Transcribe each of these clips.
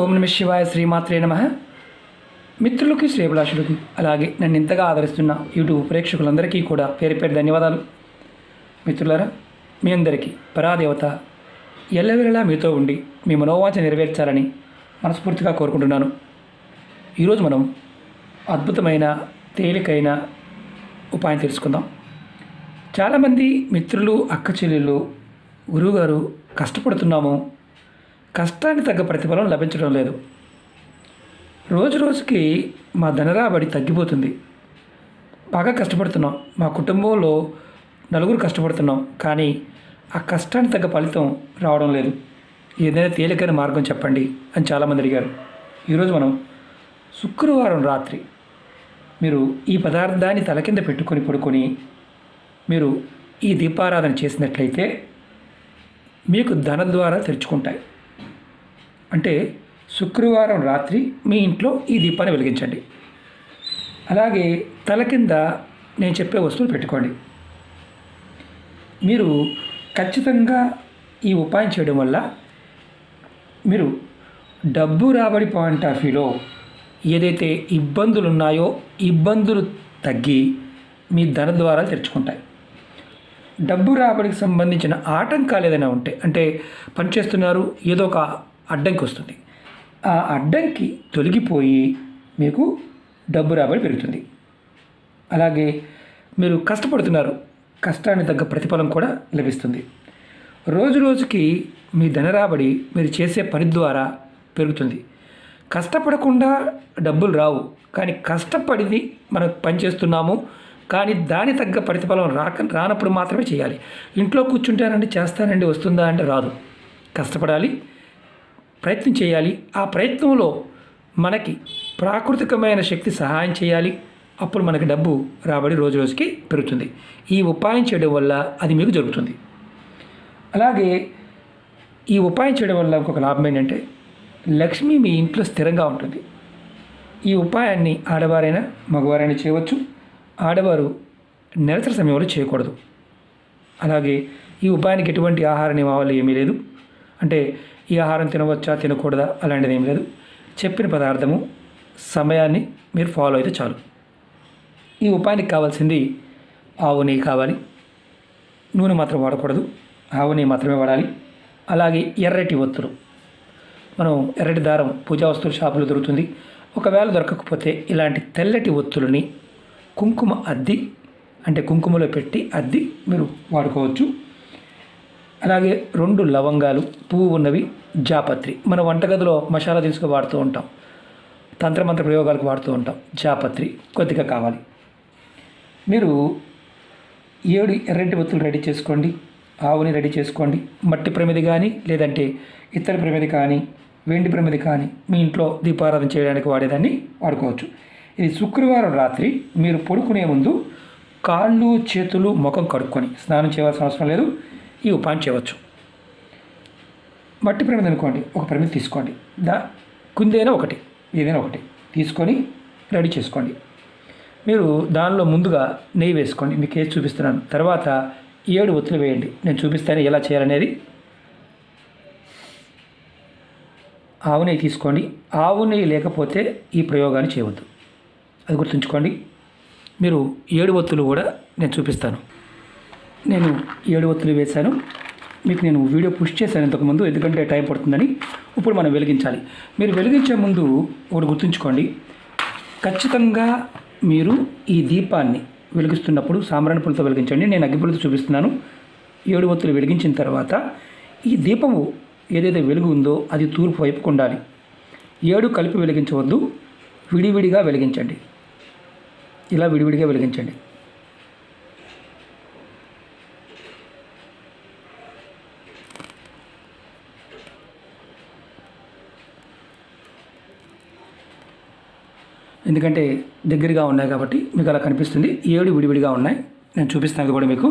ఓం నమ శివాయ, శ్రీమాత్రే నమ. మిత్రులకి, శ్రేభిలాషులకి, అలాగే నన్ను ఇంతగా ఆదరిస్తున్న యూట్యూబ్ ప్రేక్షకులందరికీ కూడా పేరు పేరు ధన్యవాదాలు. మిత్రులారా, మీ అందరికీ పరాదేవత ఎల్లవేళలా మీతో ఉండి మీ మనోవాంఛ నెరవేర్చాలని మనస్ఫూర్తిగా కోరుకుంటున్నాను. ఈరోజు మనం అద్భుతమైన తేలికైన ఉపాయం తెలుసుకుందాం. చాలామంది మిత్రులు, అక్క చెల్లెళ్ళు, గురువుగారు కష్టపడుతున్నాము, కష్టానికి తగ్గ ప్రతిఫలం లభించడం లేదు, రోజు రోజుకి మా ధనరాబడి తగ్గిపోతుంది, బాగా కష్టపడుతున్నాం, మా కుటుంబంలో నలుగురు కష్టపడుతున్నాం, కానీ ఆ కష్టానికి తగ్గ ఫలితం రావడం లేదు, ఏదైనా తేలికైన మార్గం చెప్పండి అని చాలామంది అడిగారు. ఈరోజు మనం శుక్రవారం రాత్రి మీరు ఈ పదార్థాన్ని తల కింద పెట్టుకొని పడుకొని మీరు ఈ దీపారాధన చేసినట్లయితే మీకు ధన ద్వారా తెరుచుకుంటాయి. అంటే శుక్రవారం రాత్రి మీ ఇంట్లో ఈ దీపాన్ని వెలిగించండి. అలాగే తల కింద నేను చెప్పే వస్తువులు పెట్టుకోండి. మీరు ఖచ్చితంగా ఈ ఉపాయం చేయడం వల్ల మీరు డబ్బు రాబడి పాయింట్ ఆఫ్ వ్యూలో ఏదైతే ఇబ్బందులు ఉన్నాయో ఇబ్బందులు తగ్గి మీ ధన ద్వారాలు తెరుచుకుంటాయి. డబ్బు రాబడికి సంబంధించిన ఆటంకాలు ఏదైనా ఉంటే, అంటే పనిచేస్తున్నారు, ఏదో ఒక అడ్డంకి వస్తుంది, ఆ అడ్డంకి తొలగిపోయి మీకు డబ్బు రాబడి పెరుగుతుంది. అలాగే మీరు కష్టపడుతున్నారు, కష్టానికి తగ్గ ప్రతిఫలం కూడా లభిస్తుంది. రోజు రోజుకి మీ ధన రాబడి మీరు చేసే పని ద్వారా పెరుగుతుంది. కష్టపడకుండా డబ్బులు రావు, కానీ కష్టపడి మనం పనిచేస్తున్నాము, కానీ దాని తగ్గ ప్రతిఫలం రానప్పుడు మాత్రమే చేయాలి. ఇంట్లో కూర్చుంటానండి, చేస్తానండి, వస్తుందా అంటే రాదు. కష్టపడాలి, ప్రయత్నం చేయాలి. ఆ ప్రయత్నంలో మనకి ప్రాకృతికమైన శక్తి సహాయం చేయాలి. అప్పుడు మనకి డబ్బు రాబడి రోజు రోజుకి పెరుగుతుంది. ఈ ఉపాయం చేయడం వల్ల అది మీకు జరుగుతుంది. అలాగే ఈ ఉపాయం చేయడం వల్ల ఇంకొక లాభం ఏంటంటే లక్ష్మి మీ ఇంట్లో స్థిరంగా ఉంటుంది. ఈ ఉపాయాన్ని ఆడవారైనా మగవారైనా చేయవచ్చు. ఆడవారు నెలసరి సమయంలో చేయకూడదు. అలాగే ఈ ఉపాయానికి ఎటువంటి ఆహార నియమావళి ఏమీ లేదు. అంటే ఈ ఆహారం తినవచ్చా, తినకూడదా అలాంటిది ఏం లేదు. చెప్పిన పదార్థము, సమయాన్ని మీరు ఫాలో అయితే చాలు. ఈ ఉపాయానికి కావాల్సింది ఆవు నెయ్యి కావాలి. నూనె మాత్రం వాడకూడదు, ఆవు నెయ్యి మాత్రమే వాడాలి. అలాగే ఎర్రటి ఒత్తులు, మనం ఎర్రటి దారం పూజా వస్తువుల షాపులో దొరుకుతుంది. ఒకవేళ దొరకకపోతే ఇలాంటి తెల్లటి ఒత్తులని కుంకుమ అద్ది, అంటే కుంకుమలో పెట్టి అద్ది మీరు వాడుకోవచ్చు. అలాగే 2 లవంగాలు, పువ్వు ఉన్నవి, జాపత్రి, మన వంటగదిలో మసాలా దినుసుగా వాడుతూ ఉంటాం, తంత్రమంత్ర ప్రయోగాలకు వాడుతూ ఉంటాం. జాపత్రి కొద్దిగా కావాలి. మీరు 7 ఎర్రటి ఒత్తులు రెడీ చేసుకోండి. ఆవుని రెడీ చేసుకోండి. మట్టి ప్రమిది కానీ, లేదంటే ఇత్తడి ప్రమిది కానీ, వెండి ప్రమిది కానీ మీ ఇంట్లో దీపారాధన చేయడానికి వాడేదాన్ని వాడుకోవచ్చు. ఇది శుక్రవారం రాత్రి మీరు పడుకునే ముందు కాళ్ళు, చేతులు, ముఖం కడుక్కొని స్నానం చేయవలసిన అవసరం లేదు. ఈ ఉపాయం చేయవచ్చు. మట్టి ప్రమిది అనుకోండి, ఒక ప్రమిది తీసుకోండి. కుందేనా ఒకటి, ఏదైనా ఒకటి తీసుకొని రెడీ చేసుకోండి. మీరు దానిలో ముందుగా నెయ్యి వేసుకోండి. మీకు ఏది చూపిస్తున్నాను. తర్వాత 7 ఒత్తులు వేయండి. నేను చూపిస్తాను ఎలా చేయాలనేది. ఆవు నెయ్యి తీసుకోండి. ఆవు నెయ్యి లేకపోతే ఈ ప్రయోగాన్ని చేయవద్దు, అది గుర్తుంచుకోండి. మీరు 7 ఒత్తులు కూడా నేను చూపిస్తాను. నేను 7 ఒత్తులు వేశాను. మీకు నేను వీడియో పుష్ చేశాను ఇంతకుముందు, ఎందుకంటే టైం పడుతుందని. ఇప్పుడు మనం వెలిగించాలి. మీరు వెలిగించే ముందు ఒకటి గుర్తుంచుకోండి. ఖచ్చితంగా మీరు ఈ దీపాన్ని వెలిగిస్తున్నప్పుడు సాంబ్రాణి పుల్లతో వెలిగించండి. నేను అగ్గిపుల్లతో చూపిస్తున్నాను. 7 ఒత్తులు వెలిగించిన తర్వాత ఈ దీపము ఏదైతే వెలుగు ఉందో అది తూర్పు వైపుకు ఉండాలి. 7 కలిపి వెలిగించవద్దు, విడివిడిగా వెలిగించండి. ఇలా విడివిడిగా వెలిగించండి. ఎందుకంటే దగ్గరగా ఉన్నాయి కాబట్టి మీకు అలా కనిపిస్తుంది. 7 విడివిడిగా ఉన్నాయి. నేను చూపిస్తాను కూడా మీకు.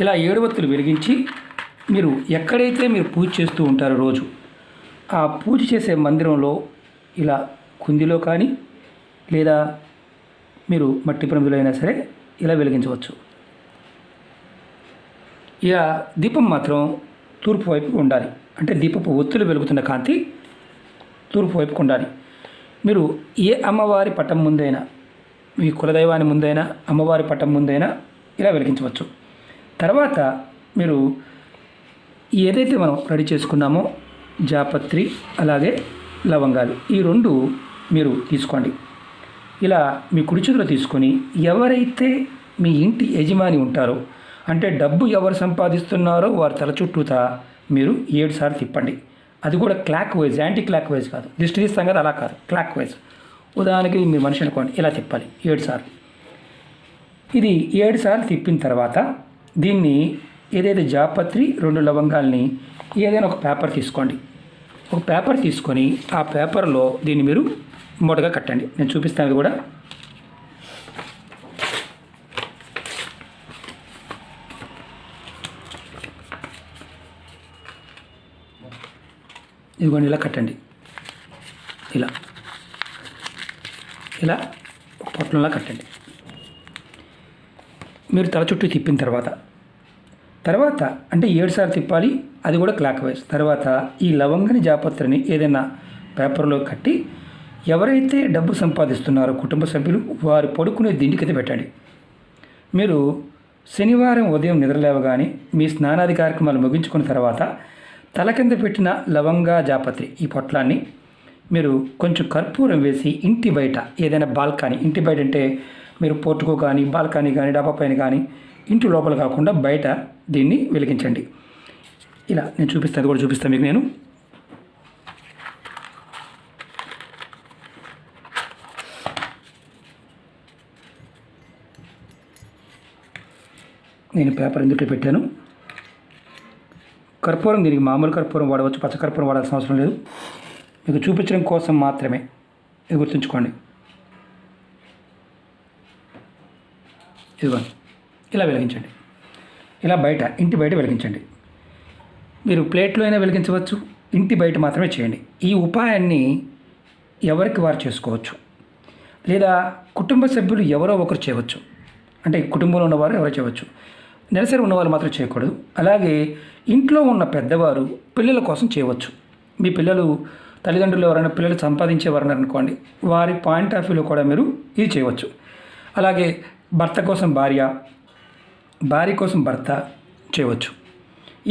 ఇలా 7 ఒత్తులు వెలిగించి మీరు ఎక్కడైతే మీరు పూజ చేస్తూ ఉంటారో రోజు, ఆ పూజ చేసే మందిరంలో ఇలా కుందిలో కానీ, లేదా మీరు మట్టి ప్రమిదిలో అయినా సరే ఇలా వెలిగించవచ్చు. ఇక దీపం మాత్రం తూర్పు వైపు ఉండాలి. అంటే దీపపు ఒత్తులు వెలుగుతున్న కాంతి తూర్పు వైపుకు ఉండాలి. మీరు ఏ అమ్మవారి పటం ముందైనా, మీ కులదైవాన్ని ముందైనా, అమ్మవారి పటం ముందైనా ఇలా వెలిగించవచ్చు. తర్వాత మీరు ఏదైతే మనం రెడీ చేసుకున్నామో జాపత్రి అలాగే లవంగాలు ఈ 2 మీరు తీసుకోండి. ఇలా మీ కుడి చేతిలో తీసుకొని ఎవరైతే మీ ఇంటి యజమాని ఉంటారో, అంటే డబ్బు ఎవరు సంపాదిస్తున్నారో వారి తల చుట్టూతా మీరు 7 సార్లు తిప్పండి. అది కూడా clock wise, anti clock wise కాదు. దిష్టి తీస్తాం కదా, అలా కాదు, క్లాక్ వైజ్. ఉదాహరణకి మీ మనిషి అనుకోండి, ఇలా తిప్పాలి 7 సార్లు. ఇది 7 సార్లు తిప్పిన తర్వాత దీన్ని ఏదైతే జాపత్రి 2 లవంగాల్ని ఏదైనా ఒక పేపర్ తీసుకోండి. ఒక పేపర్ తీసుకొని ఆ పేపర్లో దీన్ని మీరు మూటగా కట్టండి. నేను చూపిస్తాను. అది కూడా ఇదిగోండి, ఇలా కట్టండి. ఇలా ఇలా ఒక పొట్లంలా కట్టండి. మీరు తల చుట్టూ తిప్పిన తర్వాత అంటే 7 సార్లు తిప్పాలి, అది కూడా క్లాక్ వైజ్. తర్వాత ఈ లవంగని జాపత్రిని ఏదైనా పేపర్లో కట్టి ఎవరైతే డబ్బు సంపాదిస్తున్నారో కుటుంబ సభ్యులు వారు పడుకునే దిండికైతే పెట్టండి. మీరు శనివారం ఉదయం నిద్రలేవగానే మీ స్నానాది కార్యక్రమాలు ముగించుకున్న తర్వాత తల కింద పెట్టిన లవంగా జాపత్రి ఈ పొట్లాన్ని మీరు కొంచెం కర్పూరం వేసి ఇంటి బయట ఏదైనా బాల్కనీ, ఇంటి బయట అంటే మీరు పోర్టుకో కానీ బాల్కనీ కానీ డాబా పైన కానీ, ఇంటి లోపల కాకుండా బయట దీన్ని వెలిగించండి. ఇలా నేను చూపిస్తాను, అది కూడా చూపిస్తాను మీకు. నేను పేపర్ ఎందుకు పెట్టాను, కర్పూరం దీనికి మామూలు కర్పూరం వాడవచ్చు, పచ్చ కర్పూరం వాడాల్సిన అవసరం లేదు. మీకు చూపించడం కోసం మాత్రమే, ఇది గుర్తుంచుకోండి. ఇదిగోండి, ఇలా వెలిగించండి. ఇలా బయట, ఇంటి బయట వెలిగించండి. మీరు ప్లేట్లో అయినా వెలిగించవచ్చు, ఇంటి బయట మాత్రమే చేయండి. ఈ ఉపాయాన్ని ఎవరికి వారు చేసుకోవచ్చు, లేదా కుటుంబ సభ్యులు ఎవరో ఒకరు చేయవచ్చు. అంటే కుటుంబంలో ఉన్నవారు ఎవరో చేయవచ్చు, నెలసరి ఉన్నవాళ్ళు మాత్రం చేయకూడదు. అలాగే ఇంట్లో ఉన్న పెద్దవారు పిల్లల కోసం చేయవచ్చు. మీ పిల్లలు, తల్లిదండ్రులు ఎవరైనా పిల్లలు సంపాదించేవారు అనుకోండి, వారి పాయింట్ ఆఫ్ వ్యూలో కూడా మీరు ఇది చేయవచ్చు. అలాగే భర్త కోసం భార్య, భార్య కోసం భర్త చేయవచ్చు.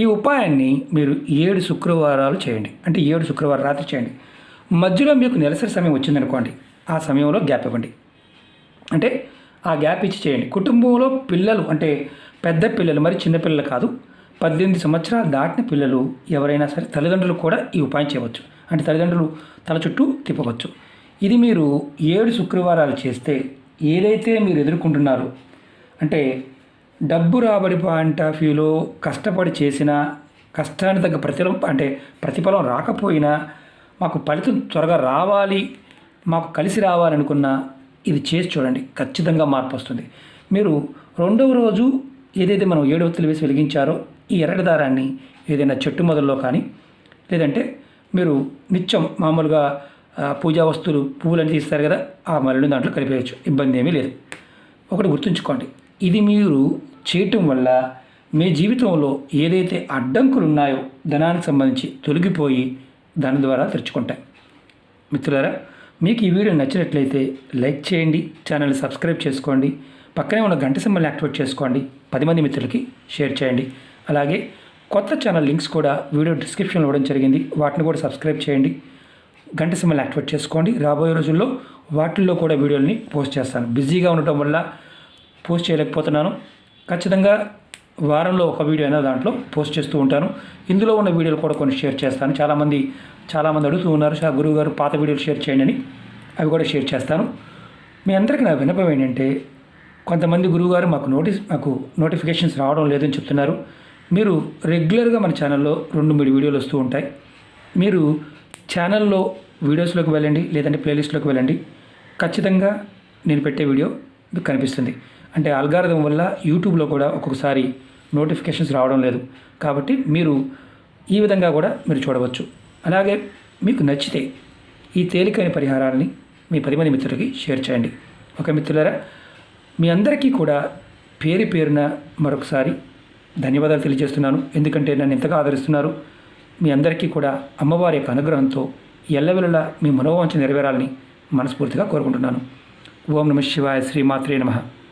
ఈ ఉపాయాన్ని మీరు 7 శుక్రవారాలు చేయండి. అంటే 7 శుక్రవారం రాత్రి చేయండి. మధ్యలో మీకు నెలసరి సమయం వచ్చిందనుకోండి, ఆ సమయంలో గ్యాప్ ఇవ్వండి. అంటే ఆ గ్యాప్ ఇచ్చి చేయండి. కుటుంబంలో పిల్లలు అంటే పెద్ద పిల్లలు, మరి చిన్నపిల్లలు కాదు, 18 సంవత్సరాలు దాటిన పిల్లలు ఎవరైనా సరే, తల్లిదండ్రులు కూడా ఈ ఉపాయం చేయవచ్చు. అంటే తల్లిదండ్రులు తల చుట్టూ తిప్పవచ్చు. ఇది మీరు 7 శుక్రవారాలు చేస్తే ఏదైతే మీరు ఎదుర్కొంటున్నారో, అంటే డబ్బు రాబడి పాయింట్ ఆఫ్ వ్యూలో కష్టపడి చేసిన కష్టానికి తగ్గ ప్రతిఫలం రాకపోయినా, మాకు ఫలితం త్వరగా రావాలి, మాకు కలిసి రావాలనుకున్న ఇది చేసి చూడండి, ఖచ్చితంగా మార్పు వస్తుంది. మీరు 2వ రోజు ఏదైతే మనం 7 ఒత్తులు వేసి వెలిగించారో ఈ ఎర్రటి దారాన్ని ఏదైనా చెట్టు మొదల్లో కానీ, లేదంటే మీరు నిత్యం మామూలుగా పూజా వస్తువులు పువ్వులని తీస్తారు కదా, ఆ మరణ దాంట్లో కలిపేయచ్చు, ఇబ్బంది ఏమీ లేదు. ఒకటి గుర్తుంచుకోండి, ఇది మీరు చేయటం వల్ల మీ జీవితంలో ఏదైతే అడ్డంకులు ఉన్నాయో ధనానికి సంబంధించి తొలగిపోయి దాని ద్వారా తెరుచుకుంటాయి. మిత్రులారా, మీకు ఈ వీడియో నచ్చినట్లయితే లైక్ చేయండి, ఛానల్ని సబ్స్క్రైబ్ చేసుకోండి, పక్కనే ఉన్న గంట సింబల్ని యాక్టివేట్ చేసుకోండి, 10 మంది మిత్రులకి షేర్ చేయండి. అలాగే కొత్త ఛానల్ లింక్స్ కూడా వీడియో డిస్క్రిప్షన్లో ఇవ్వడం జరిగింది, వాటిని కూడా సబ్స్క్రైబ్ చేయండి, గంట సింబల్ని యాక్టివేట్ చేసుకోండి. రాబోయే రోజుల్లో వాటిల్లో కూడా వీడియోని పోస్ట్ చేస్తాను. బిజీగా ఉండటం వల్ల పోస్ట్ చేయలేకపోతున్నాను. ఖచ్చితంగా వారంలో ఒక వీడియో అయినా దాంట్లో పోస్ట్ చేస్తూ ఉంటాను. ఇందులో ఉన్న వీడియోలు కూడా కొన్ని షేర్ చేస్తాను. చాలామంది అడుగుతూ ఉన్నారు, గురువు గారు పాత వీడియోలు షేర్ చేయండి అని, అవి కూడా షేర్ చేస్తాను. మీ అందరికీ నా విన్నపం ఏంటంటే, కొంతమంది గురువుగారు మాకు నోటిఫికేషన్స్ రావడం లేదని చెప్తున్నారు. మీరు రెగ్యులర్గా మన ఛానల్లో 2-3 వీడియోలు వస్తూ ఉంటాయి. మీరు ఛానల్లో వీడియోస్లోకి వెళ్ళండి, లేదంటే ప్లేలిస్ట్లోకి వెళ్ళండి, ఖచ్చితంగా నేను పెట్టే వీడియో మీకు కనిపిస్తుంది. అంటే అల్గారిథం వల్ల యూట్యూబ్లో కూడా ఒక్కొక్కసారి నోటిఫికేషన్స్ రావడం లేదు, కాబట్టి మీరు ఈ విధంగా కూడా మీరు చూడవచ్చు. అలాగే మీకు నచ్చితే ఈ తేలికైన పరిహారాలని మీ 10 మంది మిత్రులకి షేర్ చేయండి. ఓకే మిత్రులారా, మీ అందరికీ కూడా పేరు పేరున మరొకసారి ధన్యవాదాలు తెలియజేస్తున్నాను. ఎందుకంటే నన్ను ఎంతగా ఆదరిస్తున్నారు. మీ అందరికీ కూడా అమ్మవారి యొక్క అనుగ్రహంతో ఎల్లవెల్లలా మీ మనోవాంఛ నెరవేరాలని మనస్ఫూర్తిగా కోరుకుంటున్నాను. ఓం నమః శివాయ. శ్రీమాత్రే నమః.